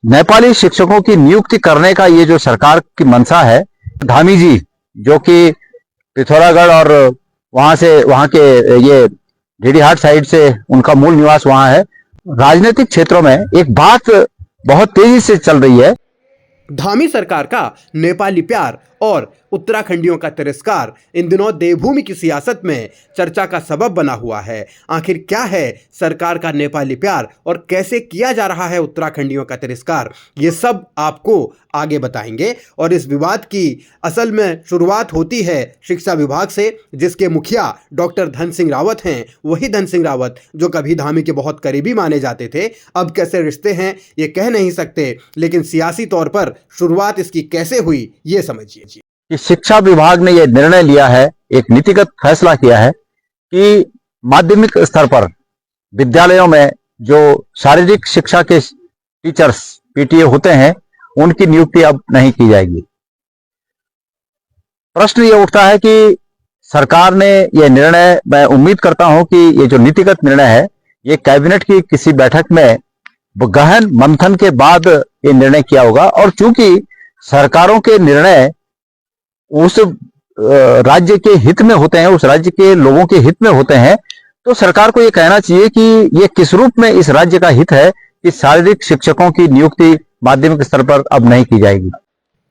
नेपाली शिक्षकों की नियुक्ति करने का ये जो सरकार की मंशा है, धामी जी जो कि पिथौरागढ़ और वहां के ये ढेडीहाट साइड से उनका मूल निवास वहां है। राजनीतिक क्षेत्रों में एक बात बहुत तेजी से चल रही है। धामी सरकार का नेपाली प्यार और उत्तराखंडियों का तिरस्कार इन दिनों देवभूमि की सियासत में चर्चा का सबब बना हुआ है। आखिर क्या है सरकार का नेपाली प्यार और कैसे किया जा रहा है उत्तराखंडियों का तिरस्कार, ये सब आपको आगे बताएंगे। और इस विवाद की असल में शुरुआत होती है शिक्षा विभाग से, जिसके मुखिया डॉक्टर धन सिंह रावत हैं। वही धन सिंह रावत जो कभी धामी के बहुत करीबी माने जाते थे, अब कैसे रिश्ते हैं ये कह नहीं सकते, लेकिन सियासी तौर पर शुरुआत इसकी कैसे हुई ये समझिए। कि शिक्षा विभाग ने यह निर्णय लिया है, एक नीतिगत फैसला किया है कि माध्यमिक स्तर पर विद्यालयों में जो शारीरिक शिक्षा के टीचर्स पीटीए होते हैं उनकी नियुक्ति अब नहीं की जाएगी। प्रश्न ये उठता है कि सरकार ने यह निर्णय, मैं उम्मीद करता हूं कि ये जो नीतिगत निर्णय है ये कैबिनेट की किसी बैठक में गहन मंथन के बाद ये निर्णय किया होगा। और चूंकि सरकारों के निर्णय उस राज्य के हित में होते हैं, उस राज्य के लोगों के हित में होते हैं, तो सरकार को यह कहना चाहिए कि यह किस रूप में इस राज्य का हित है कि शारीरिक शिक्षकों की नियुक्ति माध्यमिक स्तर पर अब नहीं की जाएगी।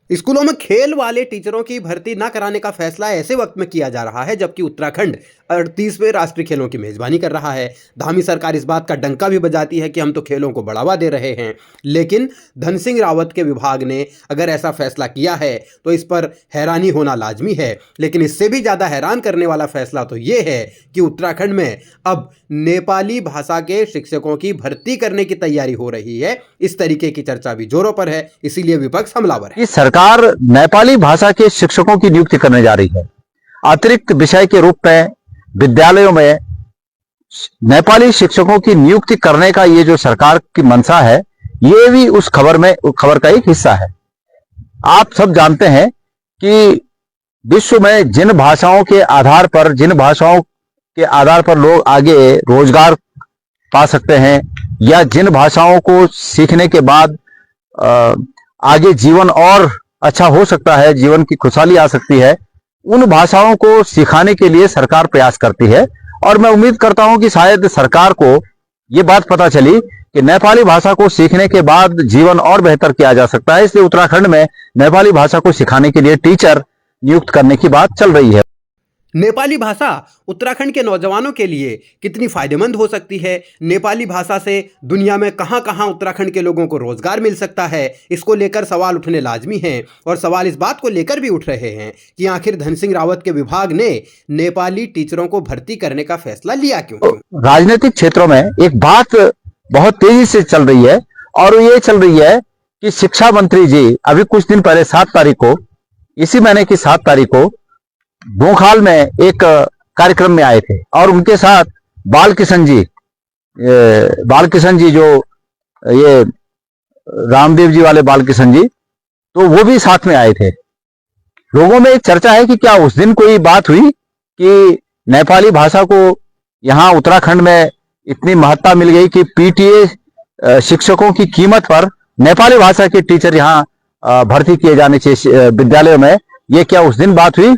स्कूलों में खेल वाले टीचरों की भर्ती न कराने का फैसला ऐसे वक्त में किया जा रहा है जबकि उत्तराखंड 38वें राष्ट्रीय खेलों की मेजबानी कर रहा है। धामी सरकार इस बात का डंका भी बजाती है कि हम तो खेलों को बढ़ावा दे रहे हैं, लेकिन धन सिंह रावत के विभाग ने अगर ऐसा फैसला किया है तो इस पर हैरानी होना लाजमी है। लेकिन इससे भी ज़्यादा हैरान करने वाला फैसला तो ये है कि उत्तराखंड में अब नेपाली भाषा के शिक्षकों की भर्ती करने की तैयारी हो रही है। इस तरीके की चर्चा भी जोरों पर है, इसीलिए विपक्ष हमलावर है। सरकार नेपाली भाषा के शिक्षकों की नियुक्ति करने जा रही है। अतिरिक्त विषय के रूप में विद्यालयों में नेपाली शिक्षकों की नियुक्ति करने का ये जो सरकार की मंशा है, ये भी उस खबर का एक हिस्सा है। आप सब जानते हैं कि विश्व में जिन भाषाओं के आधार पर लोग आगे रोजगार पा सकते हैं या जिन भाषाओं को सीखने के बाद आगे जीवन और अच्छा हो सकता है, जीवन की खुशहाली आ सकती है, उन भाषाओं को सिखाने के लिए सरकार प्रयास करती है। और मैं उम्मीद करता हूं कि शायद सरकार को ये बात पता चली कि नेपाली भाषा को सीखने के बाद जीवन और बेहतर किया जा सकता है, इसलिए उत्तराखंड में नेपाली भाषा को सिखाने के लिए टीचर नियुक्त करने की बात चल रही है। नेपाली भाषा उत्तराखंड के नौजवानों के लिए कितनी फायदेमंद हो सकती है, नेपाली भाषा से दुनिया में कहां कहां उत्तराखंड के लोगों को रोजगार मिल सकता है, इसको लेकर सवाल उठने लाजमी हैं। और सवाल इस बात को लेकर भी उठ रहे हैं कि आखिर धन सिंह रावत के विभाग ने नेपाली टीचरों को भर्ती करने का फैसला लिया क्यों? राजनीतिक क्षेत्रों में एक बात बहुत तेजी से चल रही है और ये चल रही है कि शिक्षा मंत्री जी अभी कुछ दिन पहले 7 तारीख को, इसी महीने की 7 तारीख को बोखाल में एक कार्यक्रम में आए थे और उनके साथ बालकिशन जी जो ये रामदेव जी वाले बालकिशन जी, तो वो भी साथ में आए थे। लोगों में एक चर्चा है कि क्या उस दिन कोई बात हुई कि नेपाली भाषा को यहाँ उत्तराखंड में इतनी महत्ता मिल गई कि पीटीए शिक्षकों की कीमत पर नेपाली भाषा के टीचर यहाँ भर्ती किए जाने चाहिए विद्यालयों में, ये क्या उस दिन बात हुई?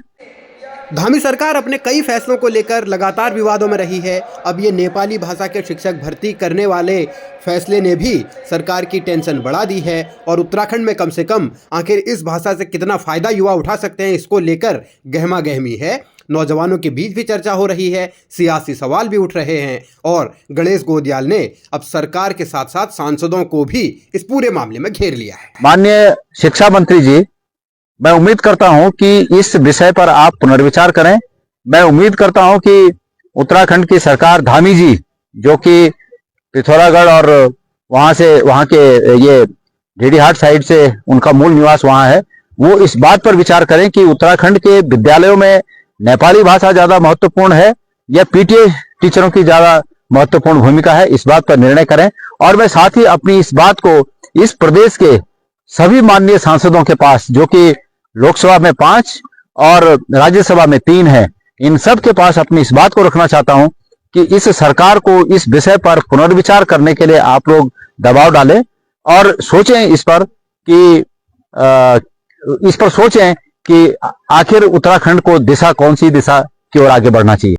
धामी सरकार अपने कई फैसलों को लेकर लगातार विवादों में रही है। अब ये नेपाली भाषा के शिक्षक भर्ती करने वाले फैसले ने भी सरकार की टेंशन बढ़ा दी है और उत्तराखंड में कम से कम आखिर इस भाषा से कितना फायदा युवा उठा सकते हैं, इसको लेकर गहमा गहमी है। नौजवानों के बीच भी चर्चा हो रही है, सियासी सवाल भी उठ रहे हैं और गणेश गोदियाल ने अब सरकार के साथ साथ सांसदों को भी इस पूरे मामले में घेर लिया है। माननीय शिक्षा मंत्री जी, मैं उम्मीद करता हूं कि इस विषय पर आप पुनर्विचार करें। मैं उम्मीद करता हूं कि उत्तराखंड की सरकार, धामी जी जो कि पिथौरागढ़ और वहां के ये ढेडीहाट साइड से उनका मूल निवास वहां है, वो इस बात पर विचार करें कि उत्तराखंड के विद्यालयों में नेपाली भाषा ज्यादा महत्वपूर्ण है या पीटीए टीचरों की ज्यादा महत्वपूर्ण भूमिका है, इस बात पर निर्णय करें। और मैं साथ ही अपनी इस बात को इस प्रदेश के सभी माननीय सांसदों के पास, जो कि लोकसभा में 5 और राज्यसभा में 3 है, इन सब के पास अपनी इस बात को रखना चाहता हूं कि इस सरकार को इस विषय पर पुनर्विचार करने के लिए आप लोग दबाव डालें और सोचें इस पर कि सोचें कि आखिर उत्तराखंड को दिशा कौन सी दिशा की ओर आगे बढ़ना चाहिए।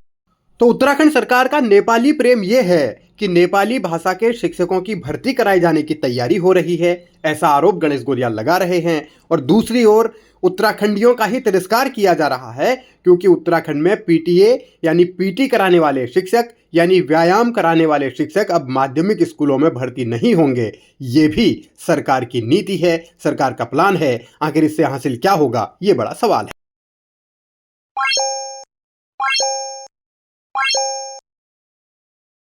तो उत्तराखंड सरकार का नेपाली प्रेम यह है कि नेपाली भाषा के शिक्षकों की भर्ती कराए जाने की तैयारी हो रही है, ऐसा आरोप गणेश गोरियाल लगा रहे हैं। और दूसरी ओर उत्तराखंडियों का ही तिरस्कार किया जा रहा है क्योंकि उत्तराखंड में पीटीए यानी पीटी कराने वाले शिक्षक यानी व्यायाम कराने वाले शिक्षक अब माध्यमिक स्कूलों में भर्ती नहीं होंगे। ये भी सरकार की नीति है, सरकार का प्लान है। आखिर इससे हासिल क्या होगा, ये बड़ा सवाल है।